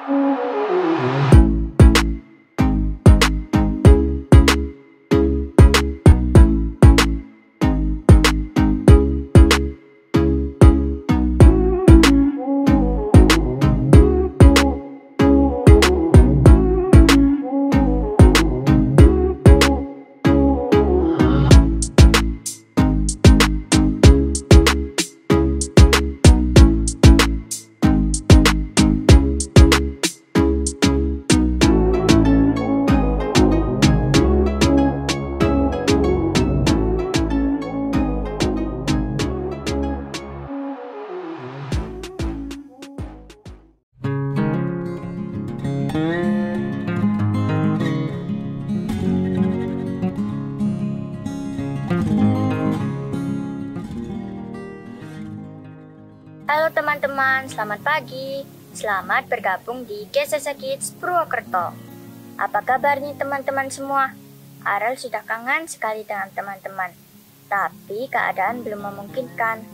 Halo teman-teman, selamat pagi. Selamat bergabung di GCC Kids Purwokerto. Apa kabar nih teman-teman semua? Arel sudah kangen sekali dengan teman-teman. Tapi keadaan belum memungkinkan.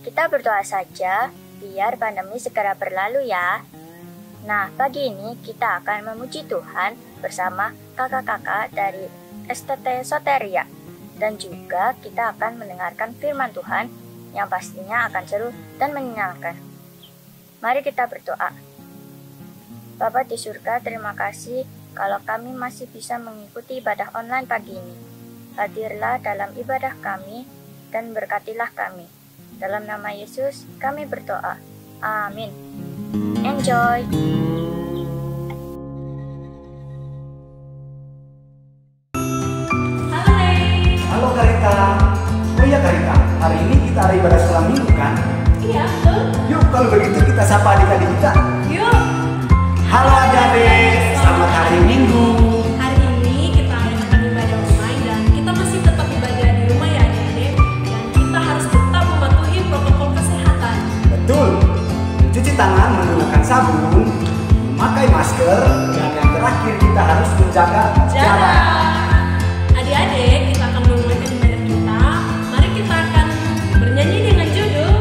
Kita berdoa saja biar pandemi segera berlalu ya. Nah, pagi ini kita akan memuji Tuhan bersama kakak-kakak dari STT Soteria. Dan juga kita akan mendengarkan firman Tuhan yang pastinya akan seru dan menyenangkan. Mari kita berdoa. Bapa di surga, terima kasih kalau kami masih bisa mengikuti ibadah online pagi ini. Hadirlah dalam ibadah kami dan berkatilah kami. Dalam nama Yesus kami berdoa. Amin. Enjoy! Halo Karita. Oh iya Karita, hari ini kita ada ibadah sekolah minggu kan? Iya, betul. Yuk kalau begitu kita sapa adik-adik kita. Yuk. Halo adik-adik, selamat hari Minggu. Hari ini kita akan ibadah online dan kita masih tetap ibadah di rumah ya adik-adik. Dan kita harus tetap mematuhi protokol kesehatan. Betul, mencuci tangan menggunakan sabun, memakai masker, dan yang terakhir kita harus menjaga jarak. Adik-adik, kita akan memulai ibadah kita. Mari kita akan bernyanyi dengan judul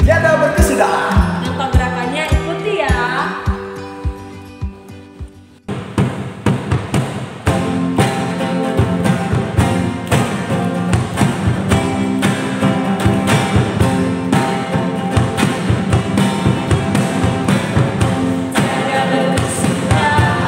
Tiada berkesudahan. Tanpa gerakannya ikuti ya. Tiada berkesudahan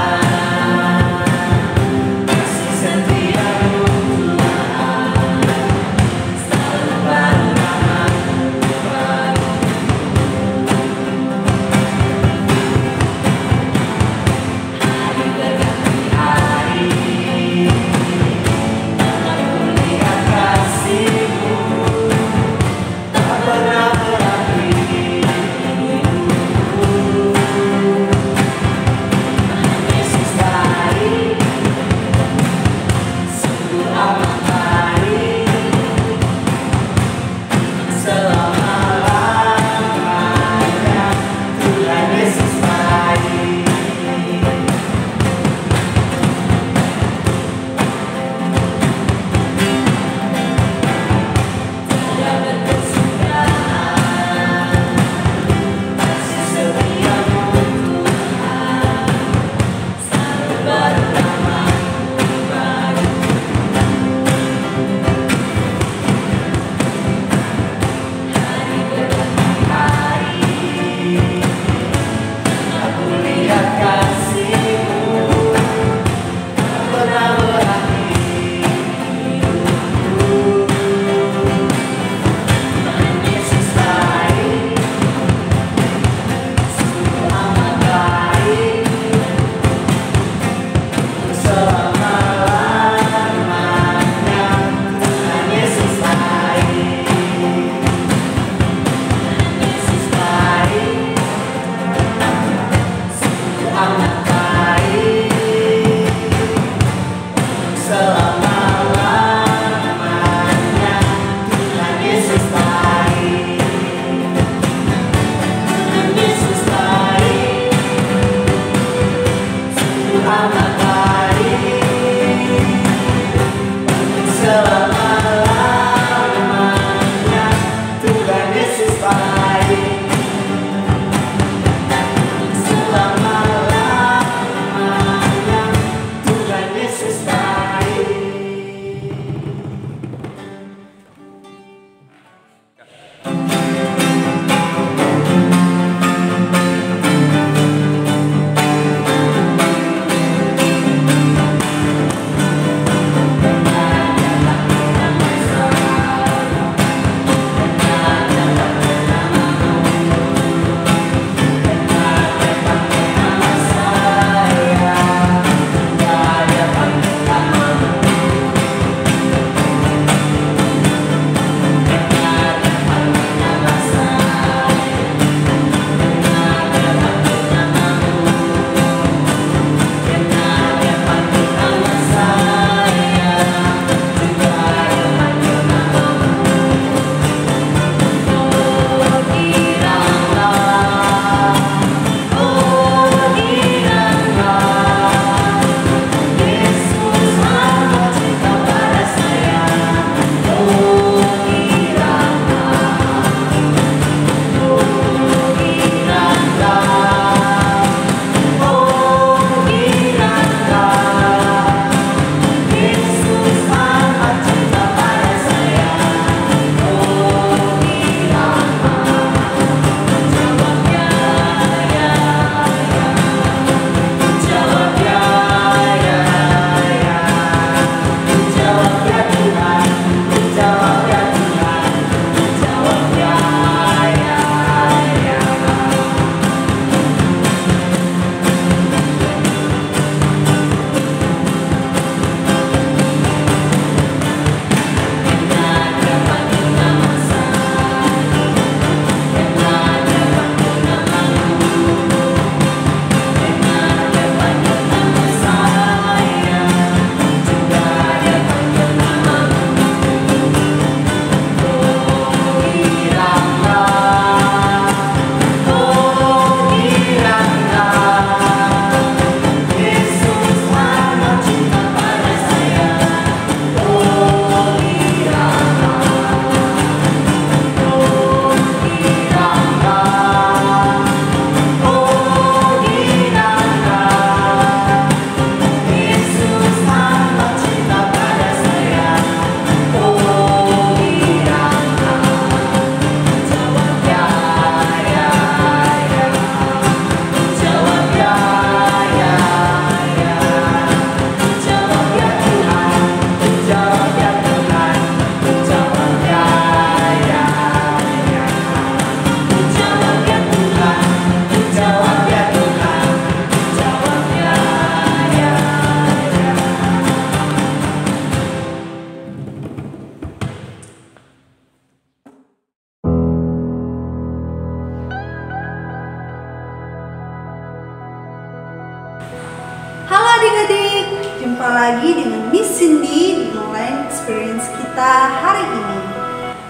Berjumpa lagi dengan Miss Cindy di online experience kita hari ini.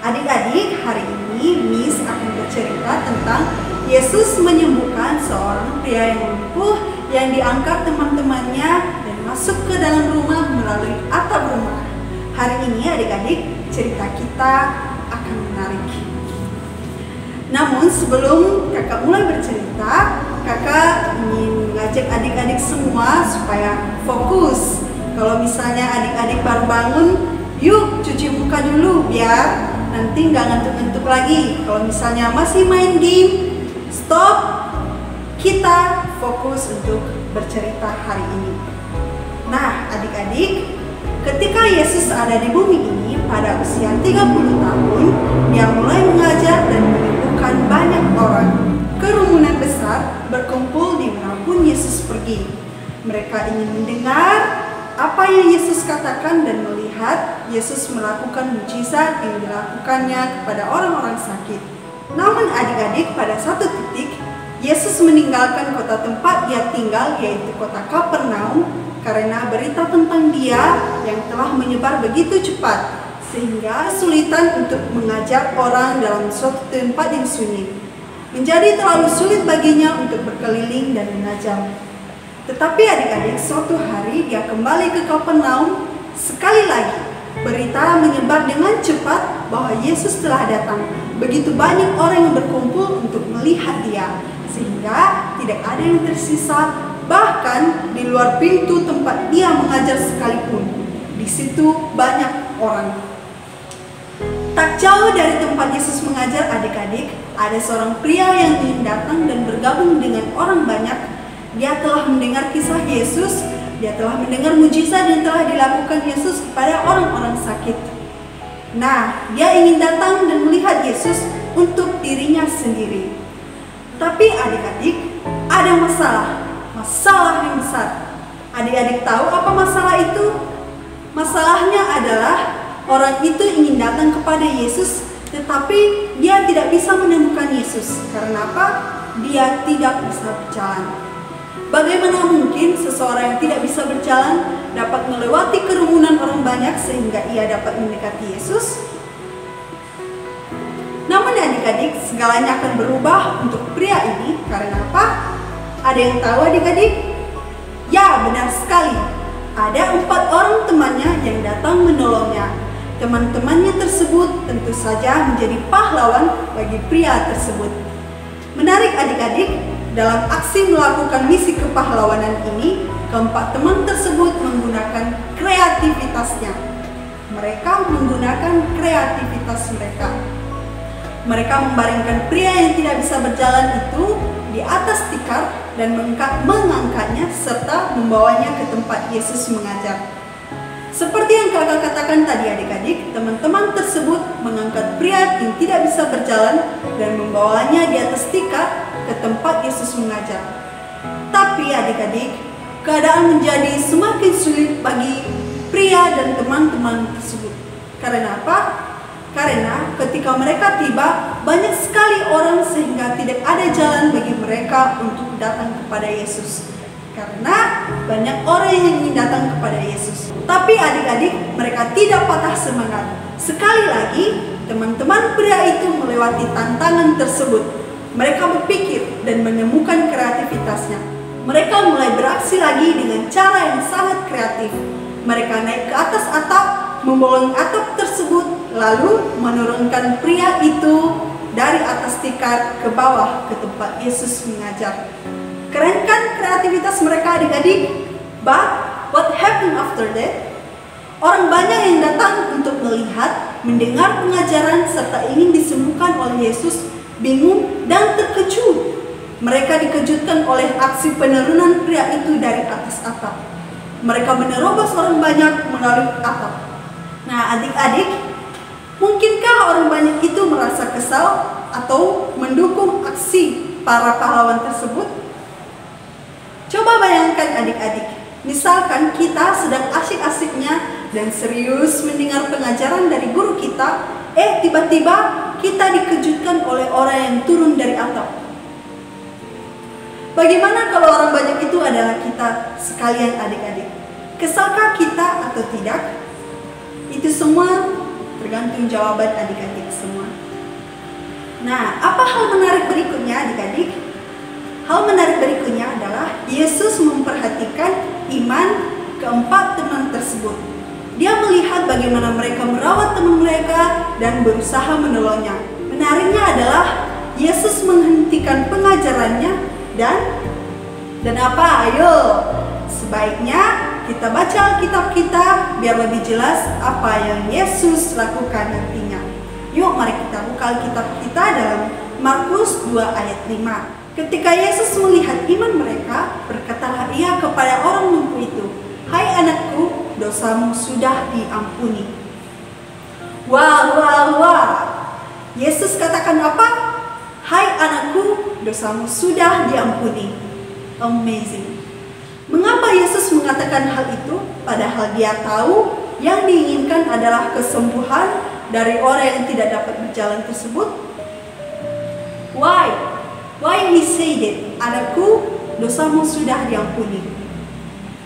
Adik-adik, hari ini Miss akan bercerita tentang Yesus menyembuhkan seorang pria yang lumpuh yang diangkat teman-temannya dan masuk ke dalam rumah melalui atap rumah. Hari ini adik-adik, cerita kita akan menarik. Namun sebelum kakak mulai bercerita, kakak ingin mengajak adik-adik semua supaya fokus. Kalau misalnya adik-adik baru bangun, yuk cuci muka dulu biar nanti nggak ngantuk-ngantuk lagi. Kalau misalnya masih main game, stop. Kita fokus untuk bercerita hari ini. Nah adik-adik, ketika Yesus ada di bumi ini pada usia 30 tahun, dia mulai mengajar dan menyembuhkan banyak orang. Kerumunan besar berkumpul di manapun Yesus pergi. Mereka ingin mendengar apa yang Yesus katakan dan melihat Yesus melakukan mujizat yang dilakukannya kepada orang-orang sakit. Namun adik-adik, pada satu titik Yesus meninggalkan kota tempat dia tinggal, yaitu kota Kapernaum, karena berita tentang dia yang telah menyebar begitu cepat sehingga kesulitan untuk mengajar orang dalam suatu tempat yang sunyi. Menjadi terlalu sulit baginya untuk berkeliling dan mengajar. Tetapi adik-adik, suatu hari dia kembali ke Kapernaum. Sekali lagi berita menyebar dengan cepat bahwa Yesus telah datang. Begitu banyak orang yang berkumpul untuk melihat dia, sehingga tidak ada yang tersisa. Bahkan di luar pintu tempat dia mengajar sekalipun, di situ banyak orang. Tak jauh dari tempat Yesus mengajar adik-adik, ada seorang pria yang ingin datang dan bergabung dengan orang banyak. Dia telah mendengar kisah Yesus, dia telah mendengar mujizat yang telah dilakukan Yesus kepada orang-orang sakit. Nah, dia ingin datang dan melihat Yesus untuk dirinya sendiri. Tapi adik-adik, ada masalah yang besar. Adik-adik tahu apa masalah itu? Masalahnya adalah orang itu ingin datang kepada Yesus, tetapi dia tidak bisa menemukan Yesus. Karena apa? Dia tidak bisa berjalan. Bagaimana mungkin seseorang yang tidak bisa berjalan dapat melewati kerumunan orang banyak sehingga ia dapat mendekati Yesus? Namun adik-adik, segalanya akan berubah untuk pria ini. Karena apa? Ada yang tahu adik-adik? Ya, benar sekali. Ada 4 orang temannya yang datang menolongnya. Teman-temannya tersebut tentu saja menjadi pahlawan bagi pria tersebut. Menarik adik-adik, dalam aksi melakukan misi kepahlawanan ini, keempat teman tersebut menggunakan kreativitasnya. Mereka menggunakan kreativitas mereka. Mereka membaringkan pria yang tidak bisa berjalan itu di atas tikar dan mengangkatnya serta membawanya ke tempat Yesus mengajar. Seperti yang kakak katakan tadi adik-adik, teman-teman tersebut mengangkat pria yang tidak bisa berjalan dan membawanya di atas tikar ke tempat Yesus mengajar. Tapi adik-adik, keadaan menjadi semakin sulit bagi pria dan teman-teman tersebut. Karena apa? Karena ketika mereka tiba, banyak sekali orang sehingga tidak ada jalan bagi mereka untuk datang kepada Yesus. Karena banyak orang yang ingin datang kepada Yesus. Tapi adik-adik, mereka tidak patah semangat. Sekali lagi, teman-teman pria itu melewati tantangan tersebut. Mereka berpikir dan menemukan kreativitasnya. Mereka mulai beraksi lagi dengan cara yang sangat kreatif. Mereka naik ke atas atap, membolong atap tersebut, lalu menurunkan pria itu dari atas tikar ke bawah ke tempat Yesus mengajar. Keren kan kreativitas mereka adik-adik? But what happened after that? Orang banyak yang datang untuk melihat, mendengar pengajaran serta ingin disembuhkan oleh Yesus, bingung dan terkejut. Mereka dikejutkan oleh aksi penurunan pria itu dari atas atap. Mereka menerobos orang banyak melalui atap. Nah adik-adik, mungkinkah orang banyak itu merasa kesal atau mendukung aksi para pahlawan tersebut? Coba bayangkan adik-adik, misalkan kita sedang asik-asiknya dan serius mendengar pengajaran dari guru kita, tiba-tiba kita dikejutkan oleh orang yang turun dari atap. Bagaimana kalau orang banyak itu adalah kita sekalian adik-adik? Kesalkah kita atau tidak? Itu semua tergantung jawaban adik-adik semua. Nah, apa hal menarik berikutnya adik-adik? Hal menarik berikutnya adalah Yesus memperhatikan iman keempat teman tersebut. Dia melihat bagaimana mereka merawat teman mereka dan berusaha menolongnya. Menariknya adalah Yesus menghentikan pengajarannya dan apa? Ayo, sebaiknya kita baca Alkitab kita biar lebih jelas apa yang Yesus lakukan nantinya. Yuk mari kita buka Alkitab kita dalam Markus 2 ayat 5. Ketika Yesus melihat iman mereka, berkatalah ia kepada orang lumpuh itu, "Hai anakku, dosamu sudah diampuni." Wah. Yesus katakan apa? "Hai anakku, dosamu sudah diampuni." Amazing. Mengapa Yesus mengatakan hal itu? Padahal dia tahu yang diinginkan adalah kesembuhan dari orang yang tidak dapat berjalan tersebut. Why he said it? Anakku, dosamu sudah diampuni.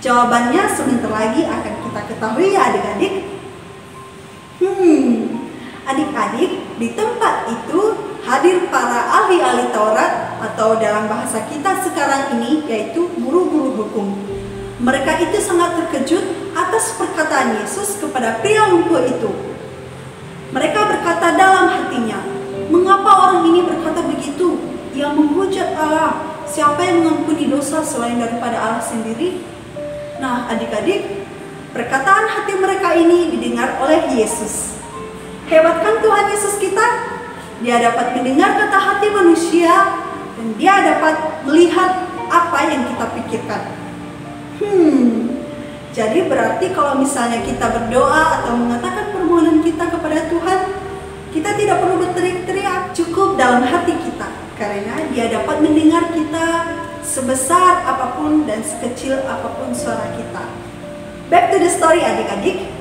Jawabannya sebentar lagi akan kita ketahui ya adik-adik. Adik-adik, di tempat itu hadir para ahli-ahli Taurat atau dalam bahasa kita sekarang ini yaitu guru-guru hukum. Mereka itu sangat terkejut atas perkataan Yesus kepada pria lumpuh itu. Mereka berkata dalam hatinya, "Mengapa orang ini berkata begitu? Ia menghujat Allah. Siapa yang mengampuni dosa selain daripada Allah sendiri?" Nah, adik-adik, perkataan hati mereka ini didengar oleh Yesus. Hebat kan Tuhan Yesus kita? Dia dapat mendengar kata hati manusia dan dia dapat melihat apa yang kita pikirkan. Jadi berarti kalau misalnya kita berdoa atau mengatakan permohonan kita kepada Tuhan, kita tidak perlu berteriak-teriak, cukup dalam hati kita, karena dia dapat mendengar kita sebesar apapun dan sekecil apapun suara kita. Back to the story adik-adik.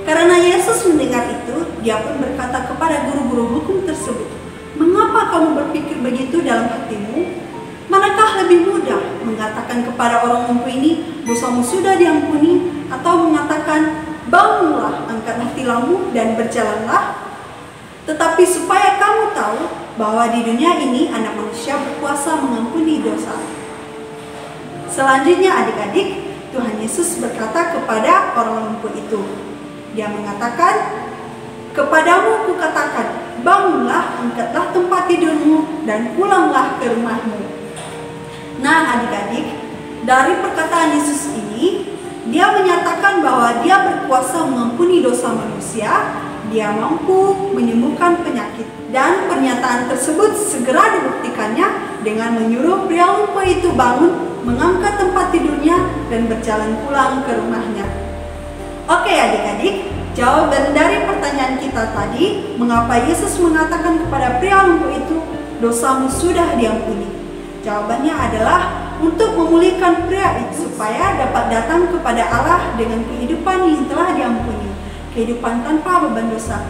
Karena Yesus mendengar itu, dia pun berkata kepada guru-guru hukum tersebut, "Mengapa kamu berpikir begitu dalam hatimu? Manakah lebih mudah mengatakan kepada orang lumpuh ini, dosamu sudah diampuni, atau mengatakan, bangunlah, angkatlah tilammu dan berjalanlah? Tetapi supaya kamu tahu bahwa di dunia ini anak manusia berkuasa mengampuni dosa." Selanjutnya adik-adik, Tuhan Yesus berkata kepada orang lumpuh itu, dia mengatakan, "Kepadamu kukatakan, bangunlah, angkatlah tempat tidurmu dan pulanglah ke rumahmu." Nah adik-adik, dari perkataan Yesus ini, dia menyatakan bahwa dia berkuasa mengampuni dosa manusia, dia mampu menyembuhkan penyakit. Dan pernyataan tersebut segera dibuktikannya dengan menyuruh pria lumpuh itu bangun, mengangkat tempat tidurnya dan berjalan pulang ke rumahnya. Oke adik-adik, jawaban dari pertanyaan kita tadi, mengapa Yesus mengatakan kepada pria lumpuh itu, "Dosamu sudah diampuni?" Jawabannya adalah untuk memulihkan pria itu supaya dapat datang kepada Allah dengan kehidupan yang telah diampuni, kehidupan tanpa beban dosa,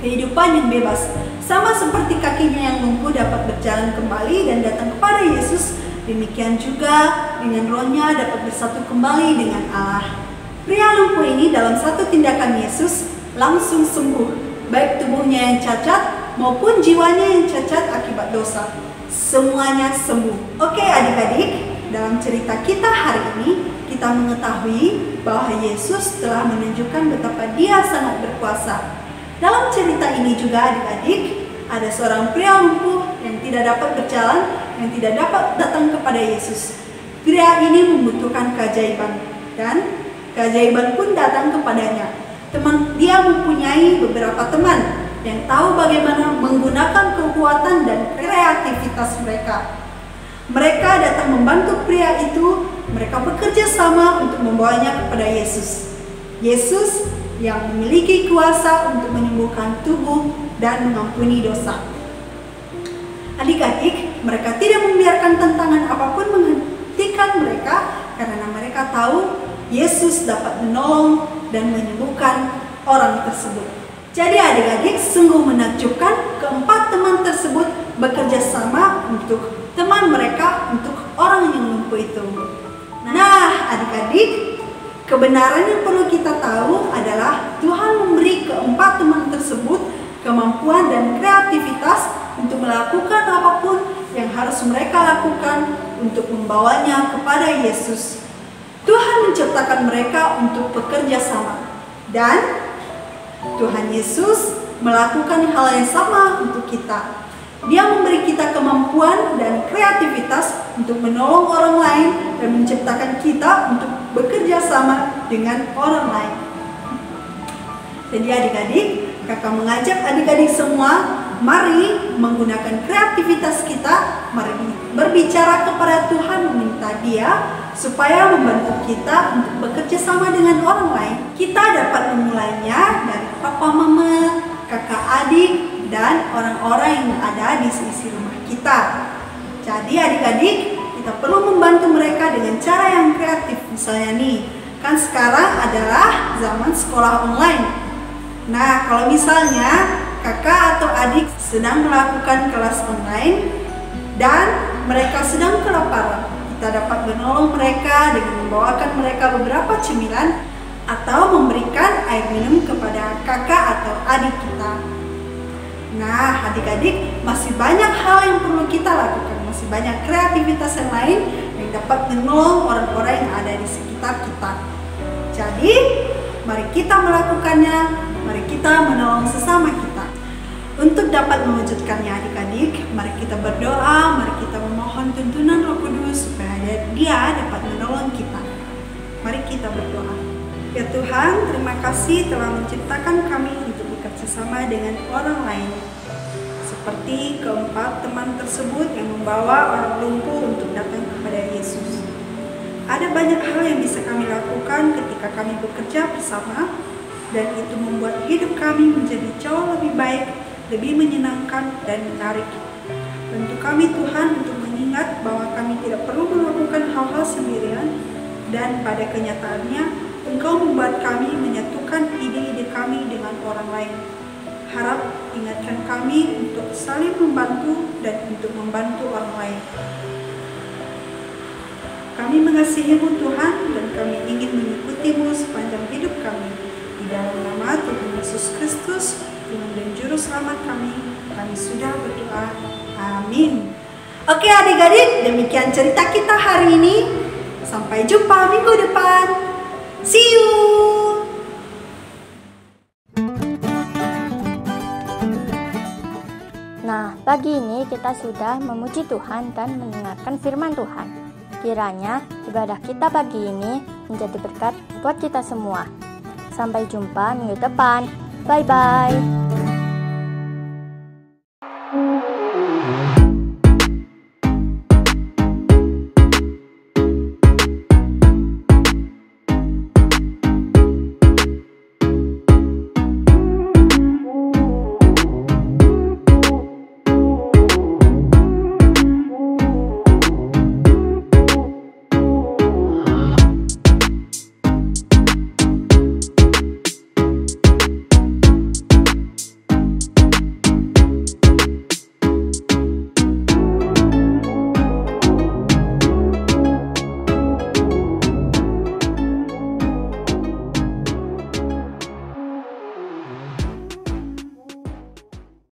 kehidupan yang bebas. Sama seperti kakinya yang lumpuh dapat berjalan kembali dan datang kepada Yesus, demikian juga dengan rohnya dapat bersatu kembali dengan Allah. Pria lumpuh ini dalam satu tindakan Yesus langsung sembuh, baik tubuhnya yang cacat maupun jiwanya yang cacat akibat dosa. Semuanya sembuh. Oke adik-adik, dalam cerita kita hari ini, kita mengetahui bahwa Yesus telah menunjukkan betapa dia sangat berkuasa. Dalam cerita ini juga adik-adik, ada seorang pria lumpuh yang tidak dapat berjalan, yang tidak dapat datang kepada Yesus. Pria ini membutuhkan keajaiban dan keajaiban pun datang kepadanya. Dia mempunyai beberapa teman yang tahu bagaimana menggunakan kekuatan dan kreativitas mereka. Mereka datang membantu pria itu, mereka bekerja sama untuk membawanya kepada Yesus. Yesus yang memiliki kuasa untuk menyembuhkan tubuh dan mengampuni dosa. Adik-adik, mereka tidak membiarkan tantangan apapun menghentikan mereka karena mereka tahu Yesus dapat menolong dan menyembuhkan orang tersebut. Jadi adik-adik, sungguh menakjubkan keempat teman tersebut bekerja sama untuk teman mereka, untuk orang yang lumpuh itu. Nah adik-adik, Kebenaran yang perlu kita tahu adalah Tuhan memberi keempat teman tersebut kemampuan dan kreativitas untuk melakukan apapun yang harus mereka lakukan untuk membawanya kepada Yesus. Tuhan menciptakan mereka untuk bekerja sama, dan Tuhan Yesus melakukan hal yang sama untuk kita. Dia memberi kita kemampuan dan kreativitas untuk menolong orang lain dan menciptakan kita untuk bekerja sama dengan orang lain. Jadi adik-adik, kakak mengajak adik-adik semua, mari menggunakan kreativitas kita, mari berbicara kepada Tuhan, meminta Dia supaya membantu kita untuk bekerja sama dengan orang lain. Kita dapat memulainya dari papa mama, kakak adik, dan orang-orang yang ada di sisi rumah kita. Jadi adik-adik, kita perlu membantu mereka dengan cara yang kreatif. Misalnya nih, kan sekarang adalah zaman sekolah online. Nah, kalau misalnya kakak atau adik sedang melakukan kelas online dan mereka sedang kelaparan, kita dapat menolong mereka dengan membawakan mereka beberapa cemilan atau memberikan air minum kepada kakak atau adik kita. Nah, adik-adik, masih banyak hal yang perlu kita lakukan, masih banyak kreativitas yang lain yang dapat menolong orang-orang yang ada di sekitar kita. Jadi, mari kita melakukannya, mari kita menolong sesama kita. Untuk dapat mewujudkannya adik-adik, mari kita berdoa, mari kita memohon tuntunan Roh Kudus supaya Dia dapat menolong kita. Mari kita berdoa. Ya Tuhan, terima kasih telah menciptakan kami untuk bekerja sama dengan orang lain. Seperti keempat teman tersebut yang membawa orang lumpuh untuk datang kepada Yesus. Ada banyak hal yang bisa kami lakukan ketika kami bekerja bersama, dan itu membuat hidup kami menjadi jauh lebih baik, lebih menyenangkan dan menarik. Bantu kami Tuhan untuk mengingat bahwa kami tidak perlu melakukan hal-hal sendirian, dan pada kenyataannya Engkau membuat kami menyatukan ide-ide kami dengan orang lain. Harap ingatkan kami untuk saling membantu dan untuk membantu orang lain. Kami mengasihi-Mu Tuhan, dan kami ingin mengikuti-Mu sepanjang hidup kami. Di dalam nama Tuhan Yesus Kristus, Tuhan dan Juru Selamat kami sudah berdoa. Amin. Oke adik-adik, demikian cerita kita hari ini. Sampai jumpa minggu depan. See you. Nah, pagi ini kita sudah memuji Tuhan dan mendengarkan firman Tuhan. Kiranya ibadah kita pagi ini menjadi berkat buat kita semua. Sampai jumpa minggu depan. Bye-bye.